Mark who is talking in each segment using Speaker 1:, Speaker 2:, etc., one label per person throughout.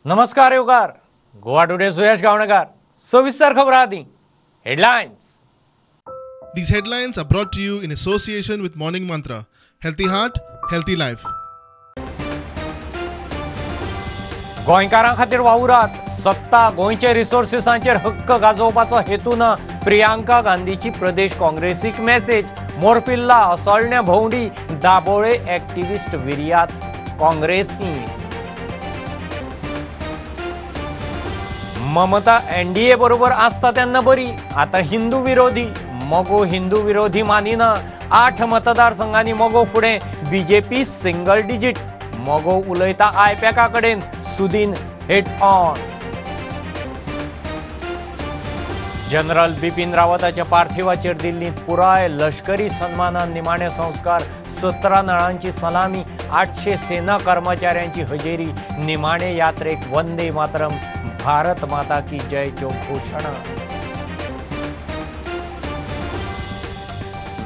Speaker 1: नमस्कार युवकार. गोवा टुडे सुयश गावणेकर. सविस्तर खबर आधी headlines.
Speaker 2: These headlines are brought to you in association with Morning Mantra. Healthy heart, healthy life.
Speaker 1: गोंयकारां खातीर वावुरात सत्ता गोंयचे रिसोर्सिसांचेर हक्क गाजोवपाचो हेतून प्रियांका गांधीची प्रदेश काँग्रेसीक मेसेज. मोरपिल्ला असोळण्या भोंवडी दाबोळे एक्टिविस्ट विर्यात काँग्रेसी. ममता एनडीए बरोबर आसता तेन्ना बरी, आता हिंदू विरोधी. मोगो हिंदू विरोधी मानिना. 8 मतदारसंघांनी मोगो फुडें. BJP single digit. मोगो उलयता आयपॅका कडेन. Sudin hit on. General Bipin रावताच्या पार्थिवाचेर दिल्लीत पुराय लष्करी सन्मानान निमाणे संस्कार. 17 नळांची सलामी. 800 सेना कर्मचाऱ्यांची हजेरी. निमाणे यात्रेक वंदे मातरम, भारत माता की जयच्यो घोषणा.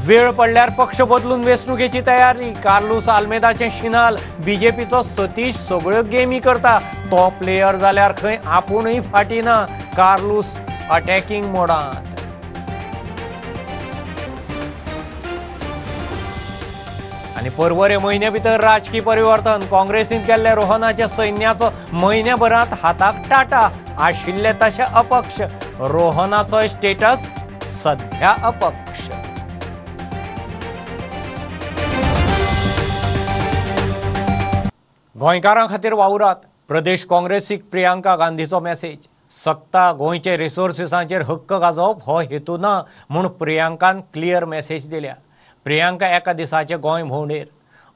Speaker 1: वेळ पडल्यार पक्ष बदलून वेंचणुकेची तयारी. कार्लोस आल्मेदाचे शिनाल. बीजेपीचो सतीश सगळ्यो गेमी करता. तो प्लेयर जाल्यार खंय आपुणूय फाटीना. Carlos attacking मोडांत. आनी परवरे म्हयन्या भितर राजकीय परिवर्तन. काँग्रेसीन केल्ल्या रोहनाच्या सैन्याचो म्हयन्याभरांत हाताक टाटा. आशिल्ले तशे अपक्ष. रोहनाचो स्टेटस सध्या अपक्ष. गोंयकारां खातीर वावुरात प्रदेश काँग्रेसीक प्रियांका गांधीचो मेसेज. सत्ता गोंयचे रिसोर्सिसांचेर हक्क गाजोवप हो हेतू ना म्हूण प्रियांकान क्लियर मेसेज दिल्या. प्रियांका एका दिसाचे गोंय भोंवडेर.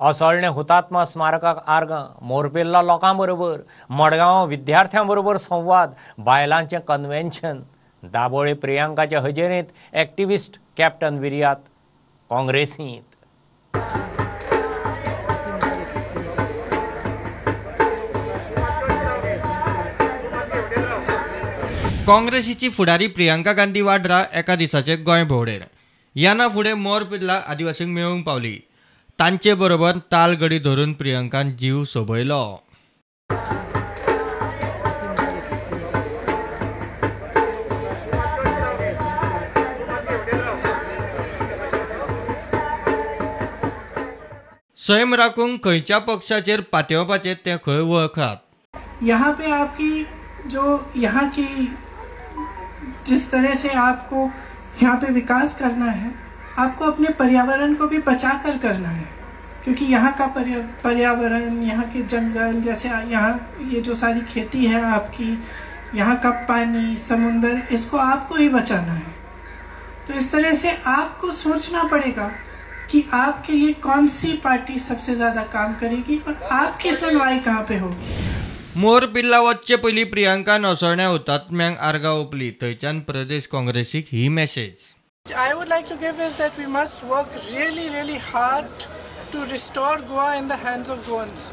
Speaker 1: असोळणे हुतात्मा स्मारकाक आर्गां. मोरपिल्ला लोकां बरोबर. मडगांव विद्यार्थ्यां बरोबर संवाद. बायलांचें कन्व्हेन्शन. दाबोळे प्रियांकाच्या हजेरेंत एक्टिविस्ट कॅप्टन विर्यात काँग्रेसींत.
Speaker 3: काँग्रेसीची फुडारी प्रियांका गांधी वाड्रा एका दिसाचे गोंय भोंवडेर. याना फुडें मोरपिल्ला आदिवासींक मेळूंक पावली. तांचे बरोबर तालगडी धरून प्रियांकान जीव सोबयलो. सैम राखूंक खंयच्या पक्षाचेर पातयेवपाचें तें खंय वळखात.
Speaker 4: यहाँ पे आपकी जो यहाँ की जिस तरह से आपको यहाँ पे विकास करना है, आपको अपने पर्यावरण को भी बचा कर करना है. क्योंकि यहाँ का पर्यावरण, यहाँ के जंगल, जैसे यहाँ ये जो सारी खेती है आपकी, यहाँ का पानी, समुंदर, इसको आपको ही बचाना है. तो इस तरह से आपको सोचना पड़ेगा कि आपके लिए कौन सी पार्टी सबसे ज़्यादा काम करेगी और आपकी सुनवाई कहाँ पे होगी.
Speaker 3: मोरपिल्ला वच्चे पयलीं प्रियांकान असोळण्या हुतात्म्यांक आर्गां ओंपली. थंयच्यान प्रदेश काँग्रेसीक ही message.
Speaker 4: I would like to give is that we must work really hard to restore Goa in the hands of Goans.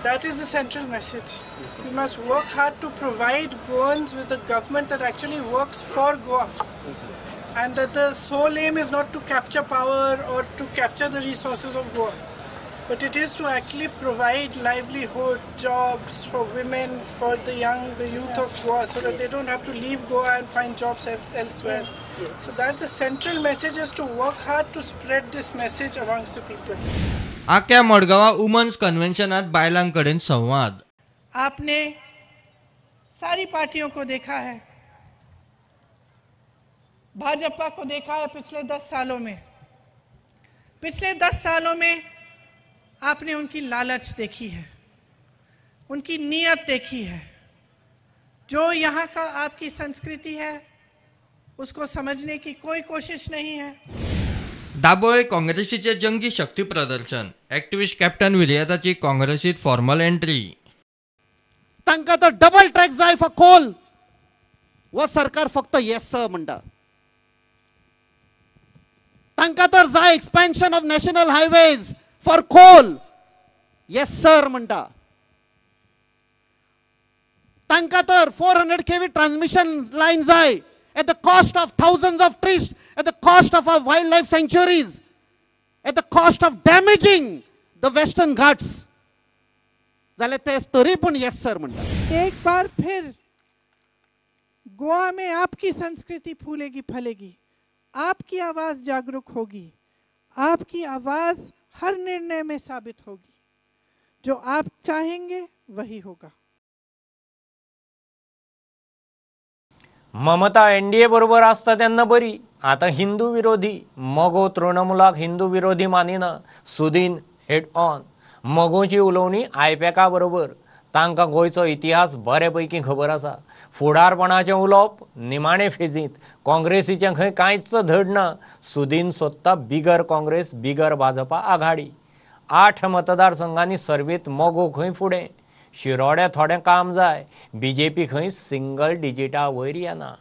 Speaker 4: That is the central message. We must work hard to provide Goans with a government that actually works for Goa. And that the sole aim is not to capture power or to capture the resources of Goa. But it is to actually provide livelihood, jobs for women, for the young, the youth of Goa, so that they don't have to leave Goa and find jobs elsewhere. Yes. So that's the central message, is to work hard to spread this message amongst the people.
Speaker 3: आख्या मडगांवा women's कन्वेंशनात बायलां कडेन संवाद.
Speaker 4: आपने सारी पार्टियों को देखा है. भाजपा को देखा है पिछले 10 सालों में. पिछले 10 सालों में आपने उनकी लालच देखी है, उनकी नीयत देखी है. जो यहाँ का आपकी संस्कृति है उसको समझने की कोई कोशिश नहीं है.
Speaker 3: दाबोळे काँग्रेसीचे जंगी शक्ती प्रदर्शन. एक्टिविस्ट कॅप्टन विर्याताची काँग्रेसीत फॉर्मल एंट्री.
Speaker 5: तांकां तो डबल ट्रॅक जाय फॉर कोल. वो सरकार फक्त येस सर म्हणटा. तांकां तर जाय expansion of national highways for coal. Yes sir म्हणटा. तांकां तर 400 kV ट्रान्समिशन लायन जाय at the cost of thousands of trees, at the cost of our wildlife sanctuaries, at the cost of damaging the Western Ghats. जाल्यार ते तरी पूण yes sir म्हणटात.
Speaker 4: एक बार फिर गोवा में आपकी संस्कृति फूलेगी फलेगी, आपकी आवाज जागरूक होगी, आपकी आवाज हर निर्णय में साबित होगी. जो आप चाहेंगे वही होगा.
Speaker 1: ममता एनडीए बरोबर आसता तेन्ना बरी, आता हिंदू विरोधी. मगो तृणमुलाक हिंदू विरोधी मानिना. Sudin head on. मगोची उलोवणी आयपॅका बरोबर. तांकां गोंयचो इतिहास बऱ्यापैकी खबर आसा. फुडारपणाचें उलोवप निमाणे फेजींत. काँग्रेसीचें खंय कांयच धड ना. सुदीन सोदता बिगर काँग्रेस बिगर भाजपा आघाडी. 8 मतदारसंघांनी सर्वेत मगो खंय फुडें. शिरोड्या थोडें काम जाय. बीजेपी खंय सिंगल डिजिटा वयर येना.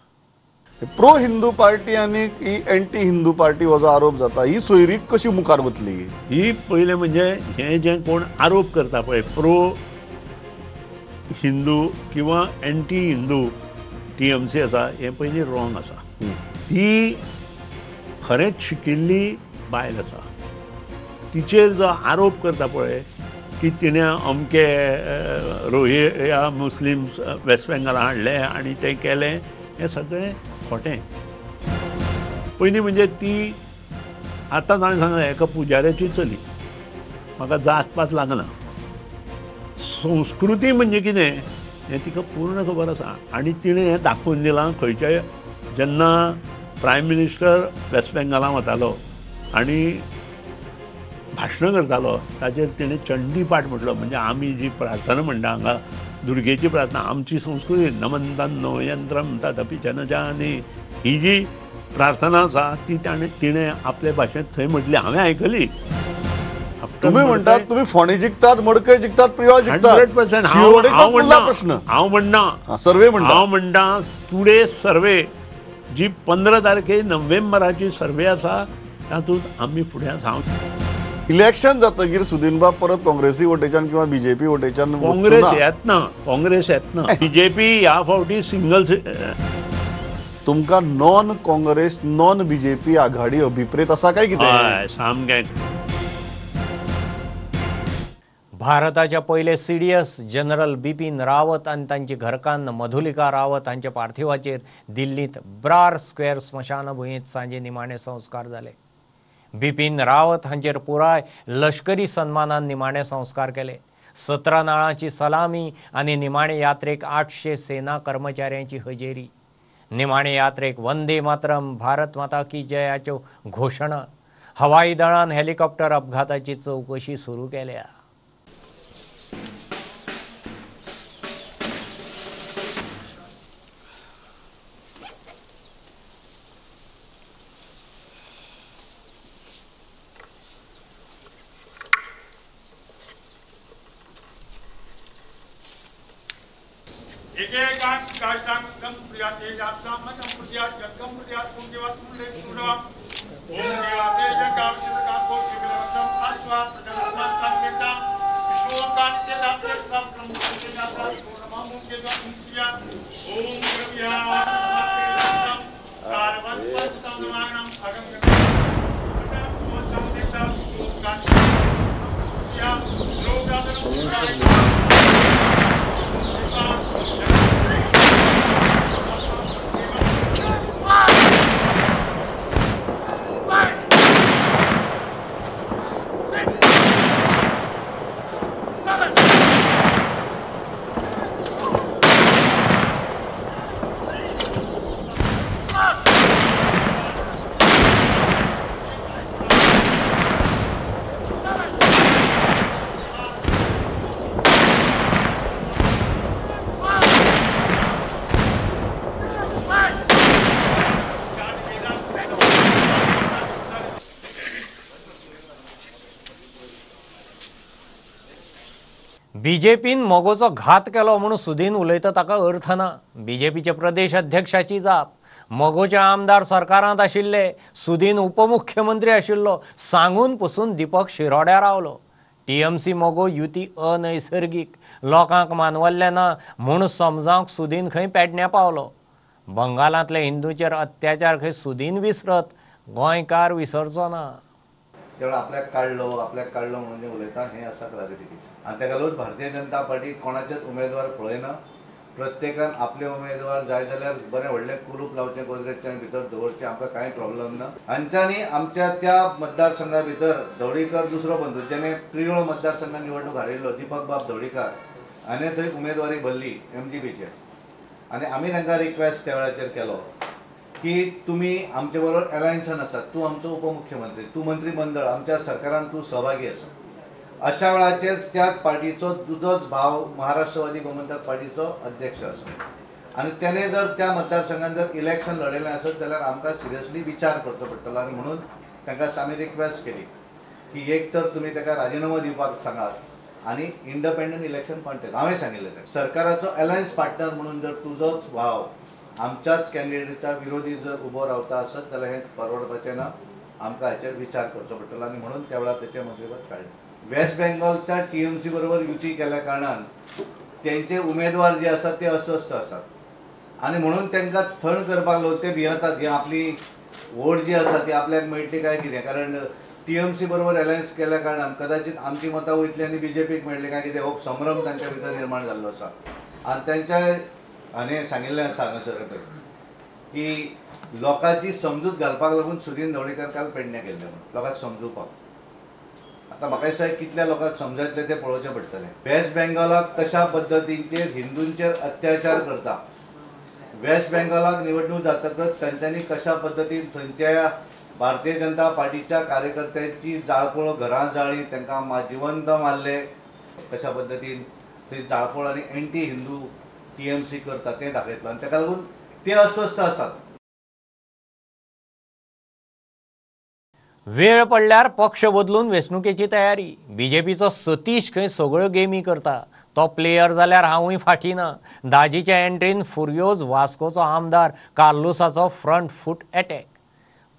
Speaker 6: प्रो हिंदू पार्टी आनी ही एंटी हिंदू पार्टी हो जो आरोप जाता ही सोयरी कशी मुखार वतली?
Speaker 7: ही पहिले म्हणजे हे जे कोण आरोप करता पळय प्रो हिंदू किंवा एंटी हिंदू TMC आसा हे पयलीं रॉंग आसा. ती खरेंच शिकिल्ली बायल आसा. तिचेर जो आरोप करता पळय की तिने अमके रोहिंग्या मुस्लिम वेस्ट बेंगाला हाडले आनी ते केलें हें सगळें खोटें. पयलीं म्हणजे ती आतां हांवें सांगलें एका पुजाऱ्याची चली. म्हाका जात पात लागना. संस्कृती म्हणजे कितें हें तिका पूर्ण खबर आसा. आनी तिणें हें दाखोवन दिलां खंयच्याय जेन्ना प्रायम मिनिस्टर वेस्ट बेंगाला वतालो आनी भाशणां करतालो ताचेर तिणें चंडी पाठ म्हटलो. म्हणजे आमी जी प्रार्थना म्हणटा हांगा दुर्गेची प्रार्थना आमची संस्कृती नमंतन्नो यंत्रम तदपि जनजानी ही जी प्रार्थना आसा ती तिणें आपले भाशेंत थंय म्हटली. हांवें आयकली.
Speaker 6: तुम्ही म्हणटात तुम्ही फोंडे जिखतात मडकय जिखतात प्रिया जिखतात
Speaker 7: 100%.
Speaker 6: शिरोडेचा पुरला प्रश्न
Speaker 7: हांव म्हणना
Speaker 6: सर्वे म्हणटा
Speaker 7: हांव म्हणटा टुडे सर्वे जी 15 तारखेर नोव्हेंबराची सर्वे आसा तातूंत आमी फुडें आसा.
Speaker 6: इलेक्शन जातकीर सुदीनबा परत काँग्रेसी वटेच्यान किंवा बीजेपी वटेच्यान
Speaker 7: काँग्रेस येतना बीजेपी ह्या फावटी सिंगल
Speaker 6: तुमकां नॉन काँग्रेस नॉन बीजेपी आघाडी अभिप्रेत आसा काय कितें?
Speaker 7: हय सामकें.
Speaker 1: भारताचे पयले CDS जनरल बिपीन रावत आनी तांची घरकान्न मधुलिका रावत हांच्या पार्थिवाचेर दिल्लींत ब्रार स्क्वेअर स्मशानभुंयेंत सांजे निमाणे संस्कार जाले. बिपीन रावत हांचेर पुराय लश्करी सन्मानान निमाणे संस्कार केले. 17 नाळांची सलामी आनी निमाणे यात्रेक 800 सेना कर्मचाऱ्यांची हजेरी. निमाणे यात्रेक वंदे मातरम भारत माता की जयाच्यो घोशणा. हवाई दळान हेलिकॉप्टर अपघाताची चवकशी सुरू केल्या. बीजेपीन मोगोचो घात केलो म्हणून सुदीन उलयता ताका अर्थ ना. बीजेपीचे प्रदेश अध्यक्षाची जाप. मोगोचे आमदार सरकारांत आशिल्ले. सुदीन उपमुख्यमंत्री आशिल्लो. सांगून पसून दीपक शिरोड्या रावलो. TMC मोगो युती अनैसर्गीक. लोकांक मानवल्ले ना म्हूण समजावंक सुदीन खंय पेडण्यां पावलो. बंगालांतले हिंदूंचेर अत्याचार खंय सुदीन विसरत गोंयकार विसरचो ना.
Speaker 8: आपल्याक काडलो म्हणून उलयता हें आसा क्लॅरिफिकेशन. आनी ताका लागून भारतीय जनता पार्टी कोणाचेच उमेदवार पळयना. प्रत्येकान आपले उमेदवार जाय जाल्यार बरें व्हडलें कुरूप लावचें गोदरेजच्या भितर दवरचें, आमकां कांय प्रॉब्लेम ना. हांच्यांनी आमच्या त्या मतदारसंघा भितर ढवळीकर दुसरो बंधू जेणे प्रियोळ मतदारसंघात निवडणूक हारिल्लो दीपक बाब ढवळीकर हाणें थंय उमेदवारी भरली MGPचेर. आनी आमी तांकां रिक्वेस्ट त्या वेळाचेर केलो की तुमी आमचे बरोबर एलायन्सान आसात, तूं आमचो उपमुख्यमंत्री, तूं मंत्रीमंडळ, आमच्या सरकारान तूं सहभागी आसा. अशा वेळाचेर त्याच पार्टीचो तुजोच भाव महाराष्ट्रवादी गोमंतक पार्टीचो अध्यक्ष आसा आनी तेणे जर त्या मतदारसंघात जर इलेक्शन लढयलें आसत जाल्यार आमकां सिरियसली विचार करचो पडटलो. आनी म्हणून तांकां आमी रिक्वेस्ट केली की एक तर तुमी ताका राजिनामो दिवपाक सांगात आनी इंडिपेंडंट इलेक्शन कॉन्टेस्ट. हांवें सांगिल्लें तें सरकाराचो अलायन्स पार्टनर म्हणून जर तुजोच भाव आमच्याच कॅन्डिडेटा विरोधी जर उबो रावता आसत जाल्यार हें परवडपाचें ना. आमकां हाचेर विचार करचो पडटलो आनी म्हणून त्या वेळार तेचे मंत्रीपद काडलें. वेस्ट बेंगॉलच्या TMC बरोबर युती केल्या कारणान तेंचे उमेदवार जे आसात ते अस्वस्थ आसात आनी म्हणून तांकां थंड करपाक लागून ते भियेतात की आपली वोट जी आसा ती आपल्याक मेळटली काय कितें. कारण TMC बरोबर अलायन्स केल्या कारणान कदाचित आमची मतां वयतली आनी BJPक मेळटली काय कितें हो संभ्रम तांच्या भितर निर्माण जाल्लो आसा. आनी तांच्या हाणें सांगिल्लें आसा हांगासर की लोकांची समजूत घालपाक लागून सुदीन ढवळीकर काल पेडण्यां गेल्ले म्हणून लोकांक समजुवपाक. आता म्हाका दिसता कितल्या लोकांक समजतले ते पळोवचें पडटलें. वेस्ट बेंगॉलाक तशा पद्दतींचेर हिंदूंचेर अत्याचार करता. वेस्ट बेंगॉलाक निवडणूक जातकच तांच्यांनी कशा पद्दतीन थंयच्या भारतीय जनता पार्टीच्या कार्यकर्त्यांची जाळपोळ घरां जाळी, तांकां जिवंत मारले, कशा पद्दतीन थंय जाळपोळ आनी एंटी हिंदू TMC करता तें दाखयतलो आनी ताका लागून ते अस्वस्थ आसात.
Speaker 1: वेळ पडल्यार पक्ष बदलून वेंचणुकेची तयारी. BJPचो सतीश खंय सगळ्यो गेमी करता. तो प्लेयर जाल्यार हांवूय फाटी ना. दाजीच्या एंट्रीन फुर्योज वास्कोचो आमदार कार्लोसाचो फ्रंट फूट अटॅक.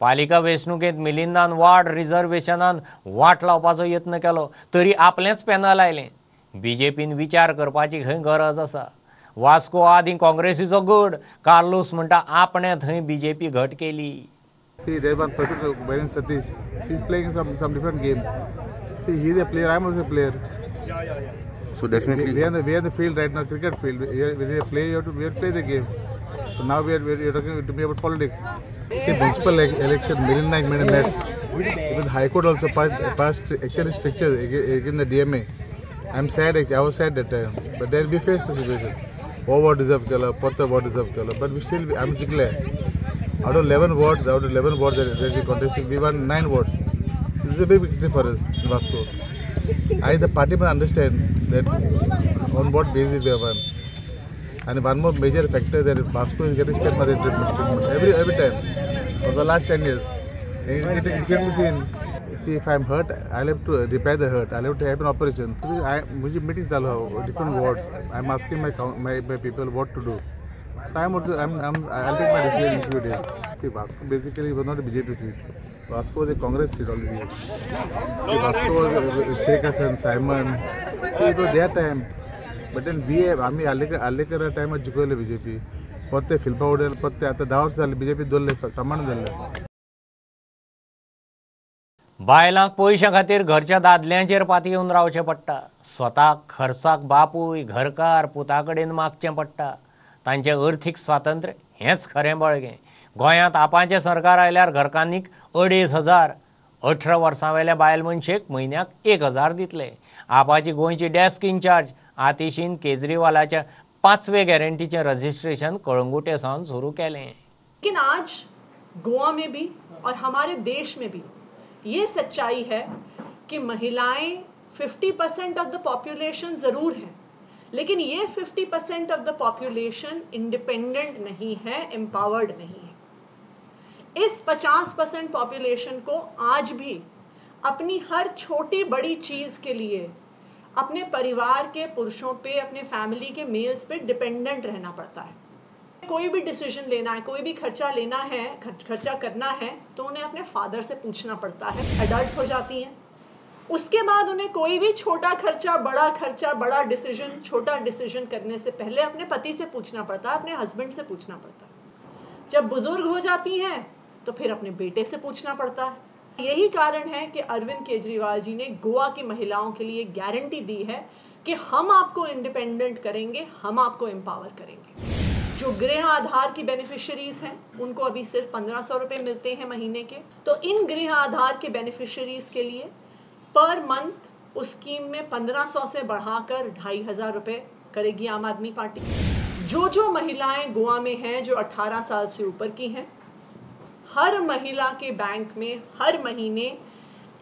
Speaker 1: पालिका वेंचणुकेंत मिलिंदान वाड रिझर्वेशनान वाट लावपाचो यत्न केलो तरी आपलेंच पॅनल आयलें. BJPन विचार करपाची खंय गरज आसा. वास्को आदीं काँग्रेसीचो गड. कार्लोस म्हणटा आपणे थंय BJP घट केली.
Speaker 9: See, there's one person by name Satish. He's playing some different games. See, he's a player. I'm also a player.
Speaker 10: So definitely,
Speaker 9: we are in the field right now, cricket field. We are play. We have to play the game. So now we are talking to me about politics. See, municipal election, Milinda made a mess. Even High Court also passed actually stricture against the DMA. I'm sad. I was sad that time. But then we faced the situation. What deserve color, Potter what deserve color. But we still, I'm declare. Out of 11 wards that we contested, we won 9 wards. This is a big victory for us in Vasco. The party must understand that on what basis we have won. And one more major factor that Vasco is getting spent money treatment every time for the last 10 years. It can be seen. See, if I'm hurt, I'll have to repair the hurt. I'll have to have an operation. मुझे meetings डालो different wards. I'm asking my people what to do. So I'll take my decision in a few days. See, Vasco basically was not a BJP seat. Vasco was a Congress seat all these years. See, Vasco was Sheikh Hassan, Simon. So it was their time. But then आम्ही Alekar time जिंकवले BJP. पत्ते फिल्पा उडेल पत्ते आता 10 वर्ष झाले BJP दोल्ले सामान झाले.
Speaker 1: बायलांक पयशां खातीर घरच्या दादल्यांचेर पाती येवन रावचें पडटा. स्वताक खर्चाक बापूय घरकार पुता कडेन मागचें पडटा. तांचें अर्थीक स्वातंत्र्य हेंच खरें बळगें. गोंयांत आपाचें सरकार आयल्यार घरकान्नीक 2,500, 18 वर्सां वेल्या बायल मनशेक म्हयन्याक 1,000 दितले. आपाची गोंयची डेस्क इंचार्ज आतिशीन केजरीवालाच्या 5वें गॅरंटीचें रजिस्ट्रेशन कळंगुटे सावन सुरू केलें.
Speaker 11: लेकिन आज गोवा में भी और हमारे देश में भी ये सच्चाई है कि महिलाएं 50% ऑफ द पॉपुलेशन ज़रूर हैं, लेकिन ये 50% ऑफ द पॉपुलेशन इंडिपेंडेंट नहीं है, एम्पावर्ड नहीं है. इस 50% पॉपुलेशन को आज भी अपनी हर छोटी बड़ी चीज़ के लिए अपने परिवार के पुरुषों पे, अपने फैमिली के मेल्स पे डिपेंडेंट रहना पड़ता है. कोई भी डिसीजन लेना है, कोई भी खर्चा लेना है, खर्चा करना है, तो उन्हें अपने फादर से पूछना पड़ता है. एडल्ट हो जाती हैं, उसके बाद उन्हें कोई भी छोटा खर्चा, बड़ा डिसीजन, छोटा डिसीजन करने से पहले अपने पति से पूछना पड़ता है, अपने हस्बैंड से पूछना पड़ता है. जब बुजुर्ग हो जाती हैं तो फिर अपने बेटे से पूछना पड़ता है. यही कारण है कि अरविंद केजरीवाल जी ने गोवा की महिलाओं के लिए गारंटी दी है कि हम आपको इंडिपेंडेंट करेंगे, हम आपको एम्पावर करेंगे। जो गृह आधार की बेनिफिशियरीज हैं उनको अभी सिर्फ 1500 रुपये मिलते हैं महीने के, तो इन गृह आधार के बेनिफिशियरीज के लिए पर मंथ उस स्कीम में 1500 से बढ़ाकर 2500 रुपये करेगी आम आदमी पार्टी। जो महिलाएं गोवा में हैं जो 18 साल से ऊपर की हैं, हर महिला के बैंक में हर महीने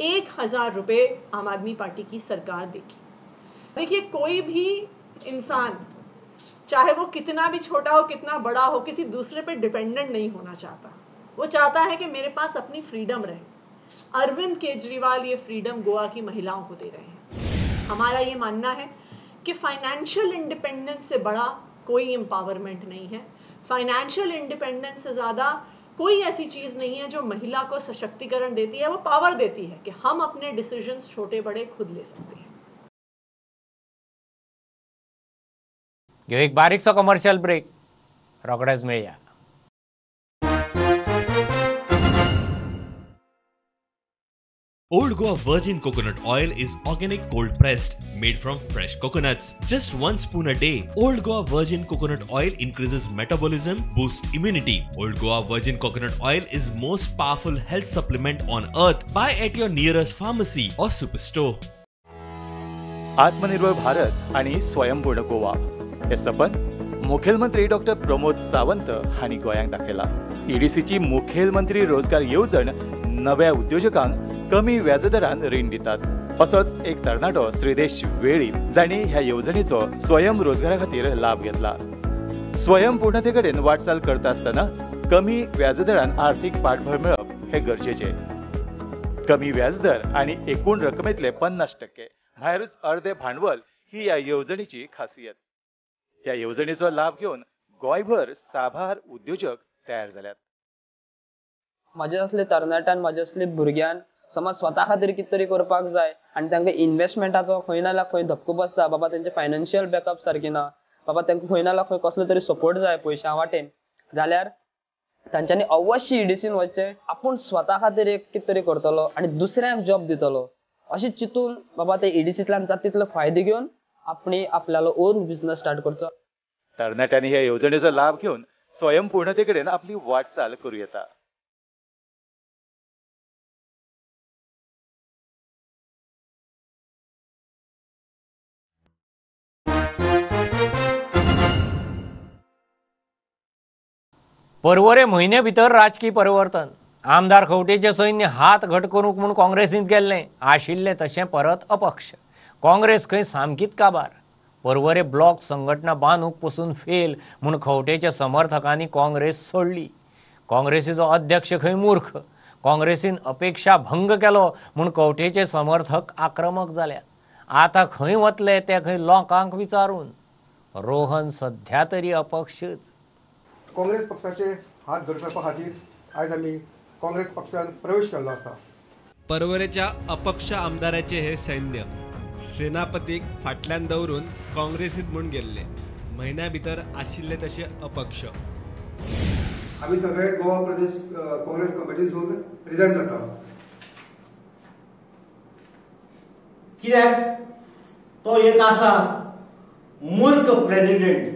Speaker 11: 1000 रुपये आम आदमी पार्टी की सरकार देगी। देखिए, कोई भी इंसान चाहे वो कितना भी छोटा हो कितना बड़ा हो, किसी दूसरे पे डिपेंडेंट नहीं होना चाहता। वो चाहता है कि मेरे पास अपनी फ्रीडम रहे। अरविंद केजरीवाल ये फ्रीडम गोवा की महिलाओं को दे रहे हैं। हमारा ये मानना है कि फाइनेंशियल इंडिपेंडेंस से बड़ा कोई एम्पावरमेंट नहीं है। फाइनेंशियल इंडिपेंडेंस से ज़्यादा कोई ऐसी चीज़ नहीं है जो महिला को सशक्तिकरण देती है। वो पावर देती है कि हम अपने डिसीजंस छोटे बड़े खुद ले सकते हैं।
Speaker 1: घेऊ एक बारीकसो कमर्शियल ब्रेक, रोकडेच मेळया।
Speaker 12: Old Goa Virgin Coconut Oil is organic cold pressed, made from fresh coconuts. Just 1 spoon a day. Old Goa Virgin Coconut Oil increases metabolism, boosts immunity. Old Goa Virgin Coconut Oil is most powerful health supplement on earth. Buy at your nearest pharmacy or superstore.
Speaker 13: आत्मनिर्भर भारत आणि स्वयंपूर्ण गोवा हे सपन मुखेलमंत्री doctor Pramod Sawant हांणी गोंयांक दाखयला। ईडीसीची मुखेलमंत्री रोजगार येवजण नव्या उद्योजकांक कमी व्याजदरान रीण दितात। असोच एक तरणाटो श्रीदेश वेळी जाणी ह्या येवजणेचो स्वयं रोजगारा खातीर लाभ घेतला। स्वयंपूर्णते कडेन वाटचाल करता आसतना कमी व्याजदरान आर्थीक पाठबळ मेळप हे गरजेचे। कमी व्याजदर आणि एकूण रकमेतले 50% भायरूच अर्धे भांडवल ही या येवजणेची खासियत। या येवजणेचो लाभ घेवन गोंयभर साबार उद्योजक तयार जाल्यात।
Speaker 14: माझे असले तरणाट्यान माझे असले भुरग्यान समज स्वता खातीर कितें तरी करपाक जाय आनी तांकां इन्वेस्टमेंटाचो खंय ना जाल्यार खंय धक्को बसता, बाबा तेंचे फायनान्शियल बॅकअप सारकें ना, बाबा तांकां खंय ना जाल्यार खंय कसलो तरी सपोर्ट जाय पयशा वाटेन, जाल्यार तांच्यांनी अवश्य ईडीसीन वचचें। आपूण स्वता खातीर एक कितें तरी करतलो आनी दुसऱ्यांक जॉब दितलो अशें चिंतून बाबा ते ईडीसींतल्यान जाता तितलो फायदो घेवन आपणी आपल्यालो ओन बिझनेस स्टार्ट करचो।
Speaker 13: तरणाट्यांनी ह्या येवजणेचो लाभ घेवन स्वयंपूर्णते कडेन आपली वाटचाल करूं येता।
Speaker 1: परवरे म्हयने भितर राजकीय परिवर्तन। आमदार खंवटेचे सैन्य हात घट करूंक म्हूण काँग्रेसींत गेल्लें, आशिल्लें तशें परत अपक्ष। काँग्रेस खंय सामकीच काबार। परवरे ब्लॉक संघटना बांदूंक पसून फेल म्हूण खंवटेच्या समर्थकांनी काँग्रेस सोडली। काँग्रेसीचो अध्यक्ष खंय मूर्ख। काँग्रेसीन अपेक्षा भंग केलो म्हूण खंवटेचे समर्थक आक्रमक जाल्यात। आतां खंय वतले ते खंय लोकांक विचारून। रोहन सध्या तरी अपक्षच।
Speaker 15: काँग्रेस पक्षाचे हात घट करपा खातीर आयज आमी काँग्रेस पक्षान प्रवेश केल्लो आसा।
Speaker 16: परवरेच्या अपक्ष आमदाराचे हे सैन्य सेनापतीक फाटल्यान दवरून काँग्रेसीत म्हूण गेल्ले, म्हयन्या भितर आशिल्ले तशे अपक्ष।
Speaker 15: आमी सगळे गोवा प्रदेश काँग्रेस कमिटीसून रिजायन जाता।
Speaker 17: कित्याक तो एक आसा मूर्ख प्रेसिडेंट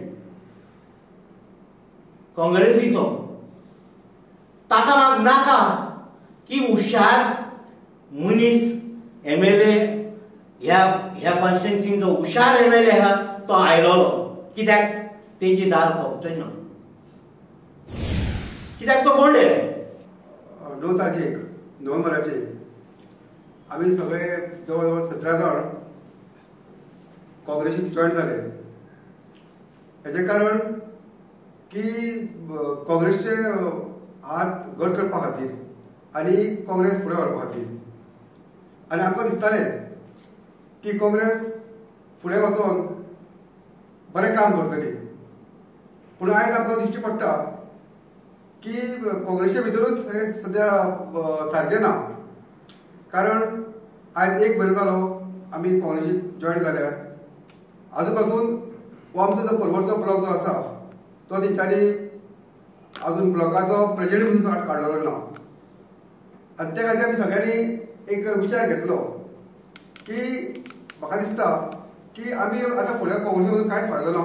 Speaker 17: काँग्रेसीचो, ताका म्हाका नाका की हुशार मनीस एमएलए ह्या कॉन्स्टिट्युएन्सीचो हुशार एमएलए आहा तो आयलो, कित्याक तेजी दाल खोपचोय ना, कित्याक तो कोण रे।
Speaker 15: 9 तारखेक नोव्हेंबराचे आमी सगळे जवळ जवळ 17 जाण काँग्रेसीत जॉईन जाले। हेजें कारण की काँग्रेसचे हात घट करपा खातीर आनी काँग्रेस फुडें व्हरपा खातीर, आनी आमकां दिसतालें की काँग्रेस फुडें वचून बरें काम करतली। पूण आयज आमकां दिश्टी पडटा की काँग्रेसी भितरूच हें सद्या सारकें ना। कारण आयज 1 म्हयनो जालो आमी काँग्रेसीत जॉईन जाल्यार, आजून पासून हो आमचो जो परवरचो ब्लॉक जो आसा तो तेंच्यांनी अजून ब्लॉकाचो प्रेसिडेंट म्हणून काडलेलो ना। आनी त्या खातीर आमी सगळ्यांनी एक विचार घेतलो की म्हाका दिसता की आमी आतां फुडें काँग्रेसी वचून कांयच फायदो ना.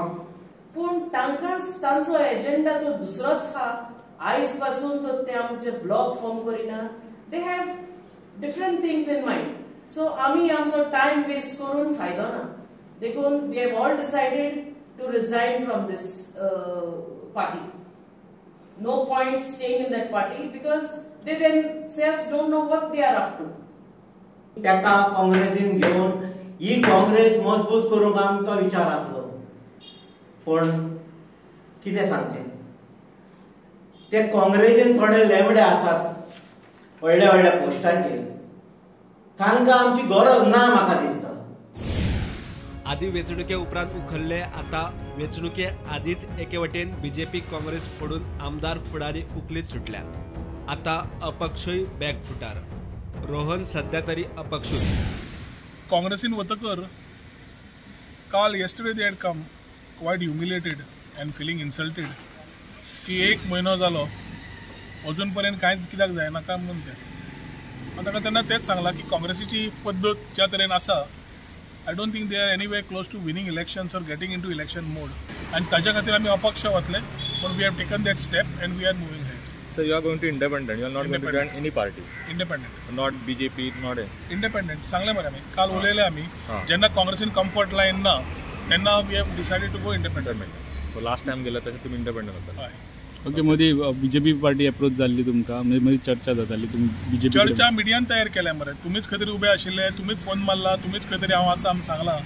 Speaker 18: पूण तांकां तांचो एजेंडा तो दुसरोच आहा. आयज पासून ते आमचे ब्लॉक फॉर्म करिना. They have different things in mind. So आमी आमचो टायम वेस्ट करून फायदो ना. देखून we have all decided to resign from this party. No point staying in that party because they themselves don't know what they are up to.
Speaker 17: ताका काँग्रेसीन घेवन ही काँग्रेस मजबूत करूंक आमचो विचार आसलो. पण कितें सांगचें, ते काँग्रेसीन थोडे लेवडे आसात व्हडल्या व्हडल्या पोस्टाचेर, तांकां आमची गरज ना म्हाका दिसता.
Speaker 16: आदी वेंचणुके उपरांत उखल्ले, आता वेंचणुके आदीच एके वटेन बीजेपी काँग्रेस फोडून आमदार फुडारी उखलीत सुटल्या. आता अपक्षय बॅकफुटार. रोहन सध्या तरी अपक्षूच.
Speaker 2: काँग्रेसीन वतकर काल yesterday they had come quite humiliated and feeling insulted की 1 महिनो जालो अजूनपर्यंत कांयच कित्याक जायना काय म्हणून ते. ताका तेन्ना तेच सांगला की काँग्रेसीची पद्दत ज्या तरेन आसा, I don't think they are anywhere close to winning elections or getting into election mode. And ताच्या खातीर आमी अपक्ष वतले, but we have taken that step and we are moving ahead.
Speaker 19: So you are going to independent. You are not going to join any party.
Speaker 2: Independent.
Speaker 19: Not BJP, not a.
Speaker 2: Independent. सांगले मरे आमी काल उलयले आमी जेन्ना काँग्रेसीन comfort lion ना तेन्ना we have decided to go independent.
Speaker 19: So last time गेला तशें तुम्ही independent होता.
Speaker 20: ओके. मदीं बीजेपी पार्टी अप्रोच जाल्ली तुमकां, मदीं चर्चा जाताली, तुमी बीजेपी
Speaker 2: चर्चा मिडियान तयार केल्या मरे. तुमीच खंय तरी उबे आशिल्ले, तुमीच फोन मारला, तुमीच खंय तरी हांव आसा आमी सांगला.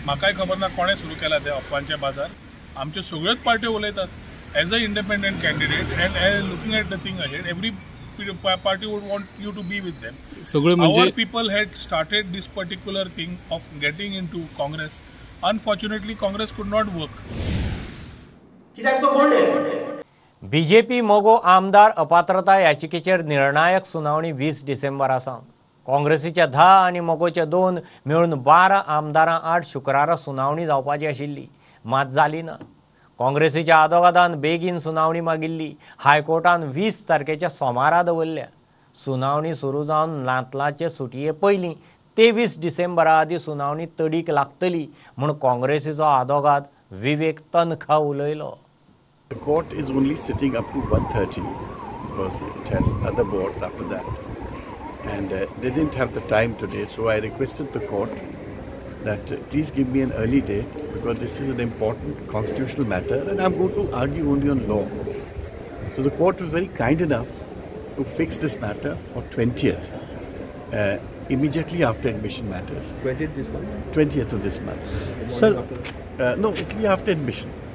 Speaker 2: म्हाकाय खबर ना कोणें सुरू केला ते अफवांचे बाजार. आमच्यो सगळ्योच पार्ट्यो उलयतात as a independent candidate and as looking at the thing ahead. Every party would want you to be with them. Our people had started this particular thing of getting into Congress. Unfortunately, Congress could not work.
Speaker 1: BJP मोगो आमदार अपात्रता याचिकेचेर निर्णायक सुनावणी 20 डिसेंबरा सावन. काँग्रेसीच्या 10 आनी मोगोचे 2 मेळून 12 आमदारां आड शुक्रारा सुनावणी जावपाची आशिल्ली, मात जाली ना. काँग्रेसीच्या आदोगादान बेगीन सुनावणी मागिल्ली हायकोर्टान 20 तारखेच्या सोमारा दवरल्या. सुनावणी सुरू जावन नातलांचे सुटये पयलीं 23 डिसेंबरा आदी सुनावणी तडीक लागतली म्हूण काँग्रेसीचो आदोगाद विवेक तनखा उलयलो.
Speaker 7: The court is only sitting up to 1:30 because it has other boards after that. And they didn't have the time today, so I requested the court that please give me an early date because this is an important constitutional matter and I'm going to argue only on law. So the court was very kind enough to fix this matter for 20th, immediately after admission matters.
Speaker 19: 20th this month?
Speaker 7: 20th of this month.
Speaker 21: Sir,
Speaker 7: no, it will be after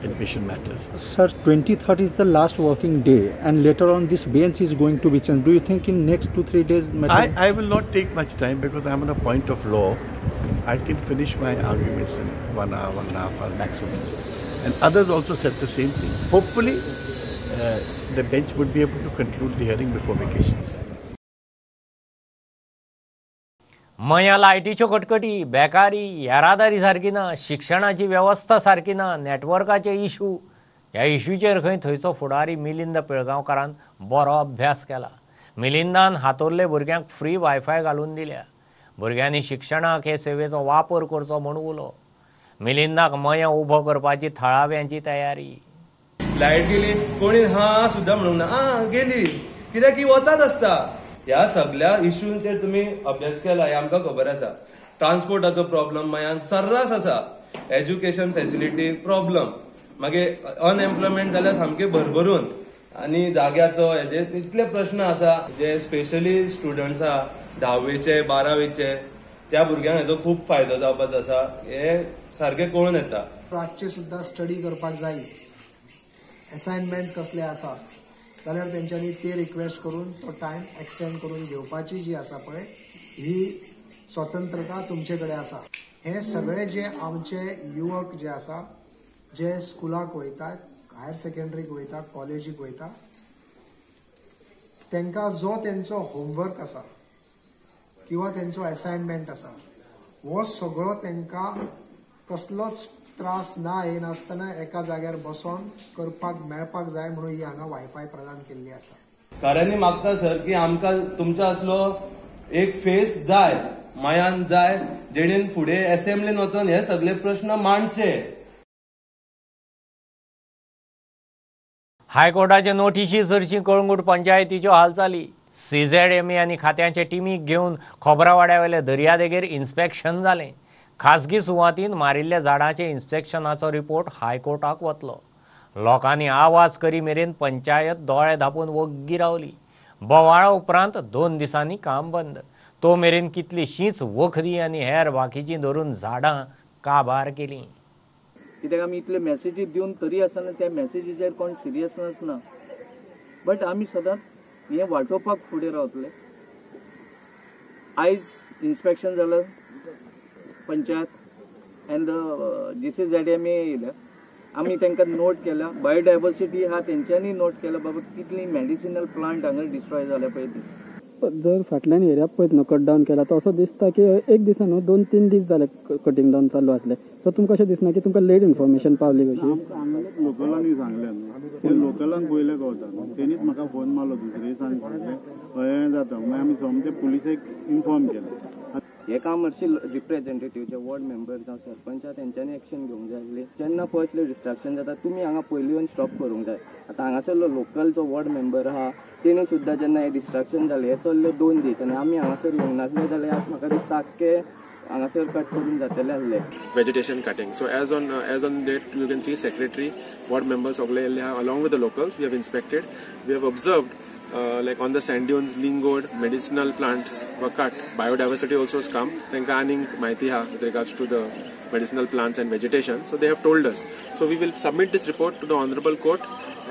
Speaker 7: admission matters.
Speaker 21: Sir, 23rd is the last working day and later on this bench is going to be changed. Do you think in next 2-3 days?
Speaker 7: I will not take much time because I'm on a point of law. I can finish my arguments in 1 hour, 1.5 hours maximum. And others also said the same thing. Hopefully, the bench would be able to conclude the hearing before vacations.
Speaker 1: मया लायटीच्यो कटकटी, बेकारी, येरादारी सारकी ना, शिक्षणाची वेवस्था सारकी ना, नेटवर्काचे इश्यू. ह्या इश्यूचेर खंय थंयचो फुडारी मिलिंद पिळगांवकारान बरो अभ्यास केला. मिलिंदान हातोरले भुरग्यांक फ्री वायफाय घालून दिल्या. भुरग्यांनी शिक्षणाक हे सेवेचो वापर करचो म्हूण उलो. मिलिंदाक मया उबो करपाची थळाव्यांची तयारी.
Speaker 22: लायट गेली, कोणी हा सुद्धा म्हणूंक ना, गेली कित्याक की वचाच आसता. ह्या सगळ्या इश्यूंचेर तुम्ही अभ्यास केला हे आमकां खबर आसा. ट्रान्सपोर्टाचो प्रॉब्लम मयान सर्रास आसा. एज्युकेशन फॅसिलिटी प्रॉब्लम, मागीर अनएम्प्लॉयमेंट जाल्यार सामके भरभरून, आनी जाग्याचो हेजे इतले प्रश्न आसा जे स्पेशली स्टुडंट्स आहा 10वीचे 12वीचे त्या भुरग्यांक हेजो खूब फायदो जावपाचो आसा. हे सारखे कळून येता.
Speaker 23: रातचे सुद्धा स्टडी करपाक जाय, असाइनमेंट कसले आसा जाल्यार तेंच्यांनी ते रिक्वेस्ट करून तो टायम एक्सटेंड करून घेवपाची जी आसा पळय ही स्वतंत्रता तुमचे कडेन आसा. हे सगळे जे आमचे युवक जे आसा जे स्कुलाक वयतात, हायर सेकंडरीक वयतात, कॉलेजीक वयतात, तांकां जो तेंचो होमवर्क आसा किंवा तेंचो असाइनमेंट आसा हो सगळो तांकां कसलोच त्रास ना येनासतना एका जाग्यार बसून करपाक मेळपाक जाय म्हणून ही हांगा वायफाय प्रदान केल्ली आसा.
Speaker 22: कार्यांनी मागता सर की आमकां तुमचो असलो एक फेस जाय, मयान जाय, जेणेन फुडें असेंब्लीन वचून हे सगळे प्रश्न मांडचे.
Speaker 1: हायकोर्टाचे नोटीशी सरची कळंगूट पंचायतीच्यो हालचाली. CZMA आनी खात्यांचे टिमीक घेवन खोबरावाड्यावेले दर्यादेगेर इन्स्पेक्शन जालें. खासगी सुवातीन मारिल्ल्या झाडांचे इन्स्पेक्शनाचो रिपोर्ट हायकोर्टाक वतलो. लोकांनी आवाज करी मेरेन पंचायत दोळे धापून वग्गी रावली. बोवाळा उपरांत 2 दिसांनी काम बंद. तो मेरेन कितलीशींच वखदी आनी हेर बाकीचीं धरून झाडां काबार केलीं.
Speaker 3: कित्याक आमी इतले मॅसेजी दिवन तरी आसतना त्या मॅसेजीचेर कोण सिरियसनस ना. बट आमी सदांच हें वाटोवपाक फुडें रावतले. आयज इन्स्पेक्शन जालें पंचायत एंड GCZMA येयल्या. आमी तांकां नोट केल्या. बायोडायवर्सिटी हा तेंच्यांनी नोट केल्या बाबा कितली मेडिसिनल प्लांट हांगा डिस्ट्रॉय जाल्या पळय ती.
Speaker 21: जर फाटल्यान एरिया पळयत न्हू कट डावन केला तो असो दिसता की एक दिसा न्हू 2-3 दीस जाले कटिंग डावन चालू आसले. सो तुमकां अशें दिसना की तुमकां लेट इन्फॉर्मेशन पावली कशी?
Speaker 4: लोकलांनी सांगलें न्हू, ते लोकलांक पयलें कळटा. तेणीच म्हाका फोन मारलो दुसरे दिसांनी सांगलें हें जाता. मागीर आमी सोमते पुलिसेक इन्फॉर्म केलें.
Speaker 3: हे कमर्शियल रिप्रेझेंटेटिव्ह जे वॉर्ड मेंबर जावं सरपंच तेंच्यांनी एक्शन घेवंक जाय आसली. जेन्ना फर्स्टली डिस्ट्रक्शन जाता तुमी हांगा पयलीं येवन स्टॉप करूंक जाय. आतां हांगासरलो लोकल जो वॉर्ड मेंबर आहा तेणी सुद्दां जेन्ना हे डिस्ट्रक्शन जालें हे चल्ले 2 दीस आनी आमी हांगासर येवंक नासले जाल्यार म्हाका दिसता आख्खे हांगासर कट करून जातले आसले.
Speaker 5: Vegetation cutting. So as on date, you can see secretary, ward members, along with the locals, we have inspected. We have observed like on the sand dunes, lingard, medicinal plants were cut. Biodiversity also has come. त्यांका आनीक माहिती हा with regards to the medicinal plants and vegetation. So they have told us. So we will submit this report to the Honorable Court,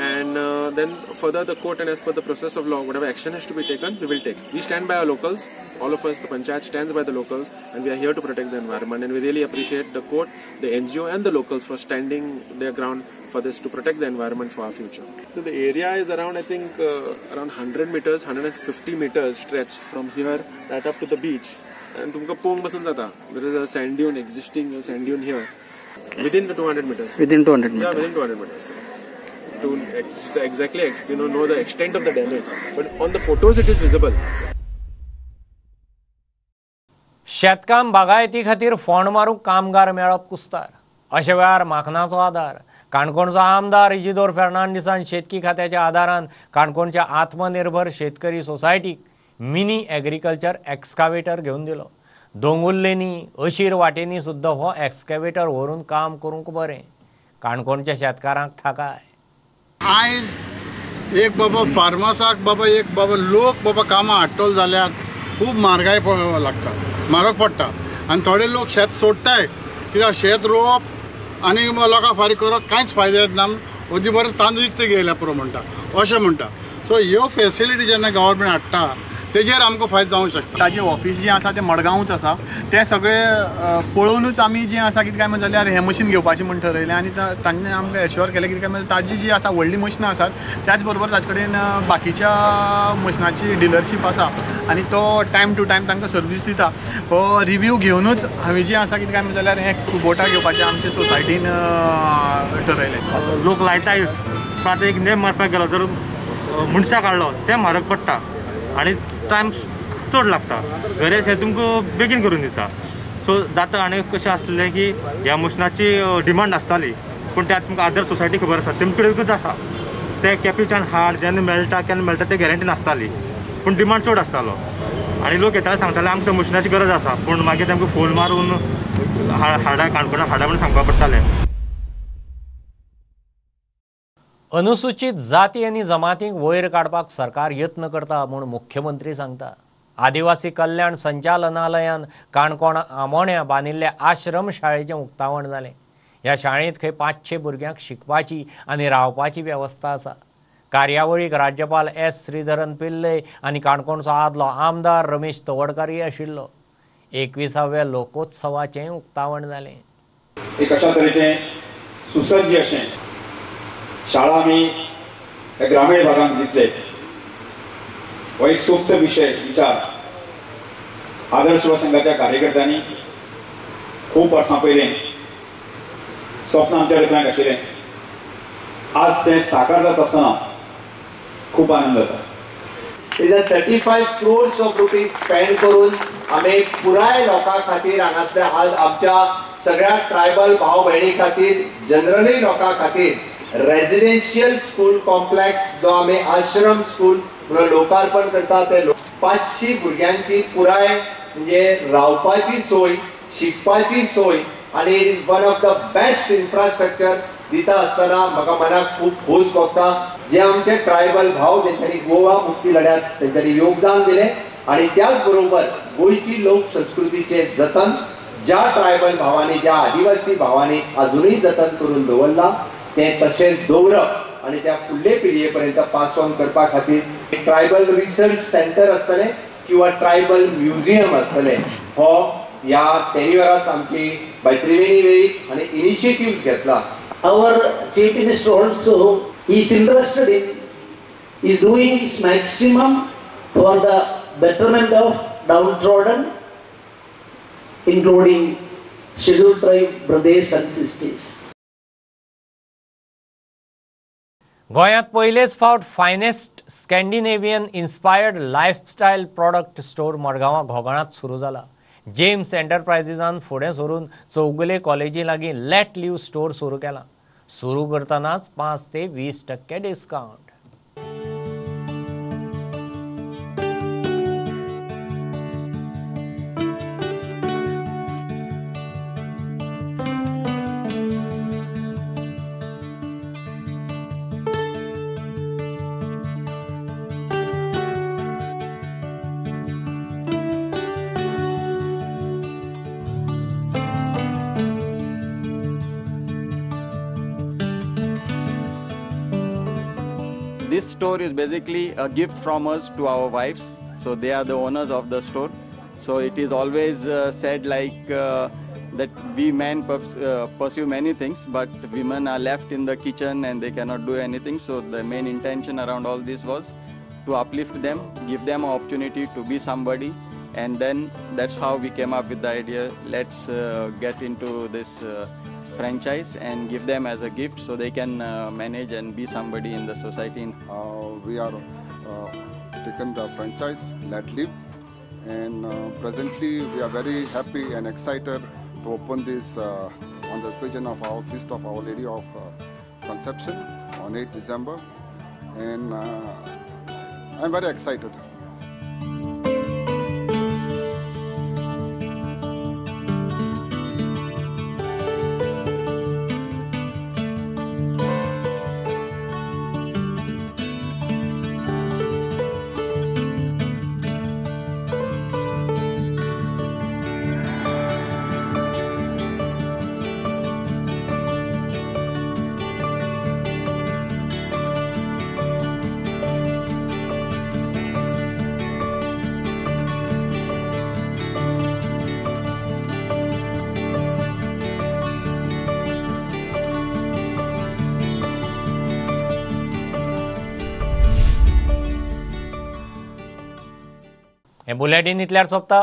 Speaker 5: and then further the court, and as per the process of law, whatever action has to be taken, we will take. We stand by our locals. All of us, the panchayat stands by the locals, and we are here to protect the environment. And we really appreciate the court, the NGO, and the locals for standing their ground for this to protect the environment for our future. So the area is around, I think, around 100 meters, 150 meters stretch from here right up to the beach. And तुमका पोंग बसून जाता. There is a sand dune, existing sand dune here, within the 200 meters.
Speaker 21: Within 200 meters.
Speaker 5: Yeah, within 200 meters. To exactly, know the extent of the damage. But on the photos, it is visible.
Speaker 1: शेतकाम बागायती खातीर फोंड मारूंक कामगार मेळप कुस्तार. अशा वेळार माखनाचो आदार. काणकोणचो आमदार इजिदोर फेर्नांडीसान शेतकी खात्याच्या आदारान काणकोणच्या आत्मनिर्भर शेतकरी सोसायटीक मिनी एग्रीकल्चर एक्सकावेटर घेवन दिलो. दोंगुल्लेनी अशीर वाटेनी सुद्दां हो एक्सकावेटर व्हरून काम करूंक बरें. काणकोणच्या शेतकारांक थाकाय.
Speaker 24: आयज एक बाबा फार्मर्साक एक लोक कामां हाडटलो जाल्यार खूब म्हारगाय लागता, म्हारग पडटा. आनी थोडे लोक शेत सोडटाय कित्याक शेत रोवप आनी लोकांक फारीक करप कांयच फायदो येना. अदी बरें तांदूळ विकते घेयल्या पुरो म्हणटा अशें म्हणटा. सो ह्यो फेसिलिटी जेन्ना गव्हर्मेंट हाडटा तेजेर आमकां फायदो जावंक शकता.
Speaker 19: ताजें ऑफिस जें आसा तें मडगांवच आसा. तें सगळें पळोवनूच आमी जें आसा कितें काय म्हणत जाल्यार हें मशीन घेवपाचें म्हण ठरयलें. आनी तांणी आमकां एश्योर केलें कितें काय म्हणजे ताजी जी आसा व्हडली मशिनां आसात त्याच बरोबर ताचे कडेन बाकीच्या मशिनाची डिलरशीप आसा आनी तो टायम टू टायम तांकां सर्वीस दिता. हो रिव्यू घेवनूच हांवें जें आसा कितें काय म्हणत जाल्यार हें कुबोटा घेवपाचें आमचे सोसायटीन ठरयलें.
Speaker 25: लोक लायटाय आतां एक नेम मारपाक गेलो जर मनशाक काडलो तें म्हारग पडटा आनी टायम चड लागता. वेरेज हे तुमकां बेगीन करून दिता. सो जाता आनी कशें आसलें की ह्या मशिनाची डिमांड आसताली पूण ते तुमकां आदर सोसायटी खबर आसा तेम कडेनूच आसा. ते कॅपिटान हाड जेन्ना मेळटा केन्ना मेळटा ते गॅरंटी नासताली पूण डिमांड चड आसतालो. आनी लोक येताले सांगताले आमकां मशिनाची गरज आसा पूण मागीर तांकां फोन मारून हाडा काणकोणा हाडा म्हणून सांगपा पडटालें. अनुसूचित जाती आनी जमातींक वयर काडपाक सरकार यत्न करता म्हूण मुख्यमंत्री सांगता. आदिवासी कल्याण संचालनालयान काणकोण आमोण्या बांदिल्ल्या आश्रम शाळेचें उक्तावण जालें. ह्या शाळेंत खंय 500 भुरग्यांक शिकपाची आनी रावपाची वेवस्था आसा. कार्यावळीक राज्यपाल S. श्रीधरन पिल्लय आनी काणकोणचो आदलो आमदार रमेश तवडकारूय आशिल्लो. 21व्या लोकोत्सवाचें उक्तावण जालें.
Speaker 26: एक अशा तरेचें सुसज्ज अशें शाळा आमी ग्रामीण भागांत दितले हो एक सुप्त विशय विचार आदर्श युवा संघाच्या कार्यकर्त्यांनी खूब वर्सां पयलीं स्वप्न आमच्या दोळ्यांत आशिल्लें. आज तें साकार जाता आसतना खूब आनंद जाता.
Speaker 6: Is 35 crores of rupees spend करून आम्ही पुराय लोकां खातीर हांगासल्या आज आमच्या सगळ्या ट्रायबल भाव भयणी खातीर जनरली लोकां खातीर रेजिडेन्शियल स्कूल कॉम्प्लेक्स जो आम्ही आश्रम स्कूल म्हणून लोकार्पण करता ते 500 भुरग्यांची पुराय म्हणजे रावपाची सोय शिकपाची सोय आणि it is one of the best infrastructure दिता आसतना म्हाका मनाक खूब खोस भोगता जे आमचे ट्रायबल भाव जेंच्यांनी गोवा मुक्ती लढ्यात तेंच्यांनी योगदान दिले आणि त्याच बरोबर गोयची लोक संस्कृतीचे जतन ज्या ट्रायबल भावांनी ज्या आदिवासी भावांनी अजूनही जतन करून दवरला ते तशेंच दवरप आणि त्या फुडले पिळये पर्यंत पास ऑन करपा खातीर ट्रायबल रिसर्च सेंटर आसतले किंवा ट्रायबल म्युझियम आसतले हो या टेन्युअरात आमची बाय त्रिवेणी वेळीप आणि इनिशिएटिव्ह घेतला.
Speaker 8: Our Chief Minister also is interested in is doing his maximum for the betterment of downtrodden, including scheduled tribe brothers and sisters.
Speaker 1: गोंयांत पयलेच फावट finest Scandinavian inspired lifestyle product store मडगांवां घोगणांत सुरू जाला. जेम्स एंटरप्रायझिसान फुडें सरून चौगुले कॉलेजी लागीं लेट लिव्ह स्टोर सुरू केला. सुरू करतनाच 5 ते 20% discount.
Speaker 9: This store is basically a gift from us to our wives, so they are the owners of the store. So it is always said like that we men pursue many things, but women are left in the kitchen and they cannot do anything. So the main intention around all this was to uplift them, give them an opportunity to be somebody, and then that's how we came up with the idea, let's get into this franchise and give them as a gift so they can manage and be somebody in the society.
Speaker 10: We are taken the franchise Let Live, and presently we are very happy and excited to open this on the occasion of our feast of Our Lady of Conception on 8 December, and I'm very excited.
Speaker 1: हे bulletin इतल्यार सोंपता.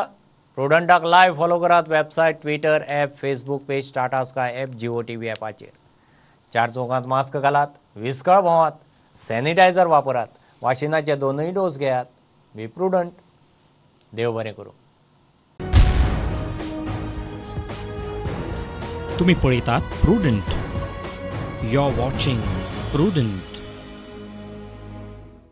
Speaker 1: प्रुडंटाक live follow करात. Website, Twitter, app, Facebook page, Tata Sky app, Jio TV ॲपाचेर. 4 चौकांत mask घालात, विस्कळ भोंवात, sanitiser वापरात, वाशिनाचे 2 डोस घेयात. बी प्रुडंट. देव बरें करूं.
Speaker 11: तुम्ही पळयतात Prudent. You are watching prudent.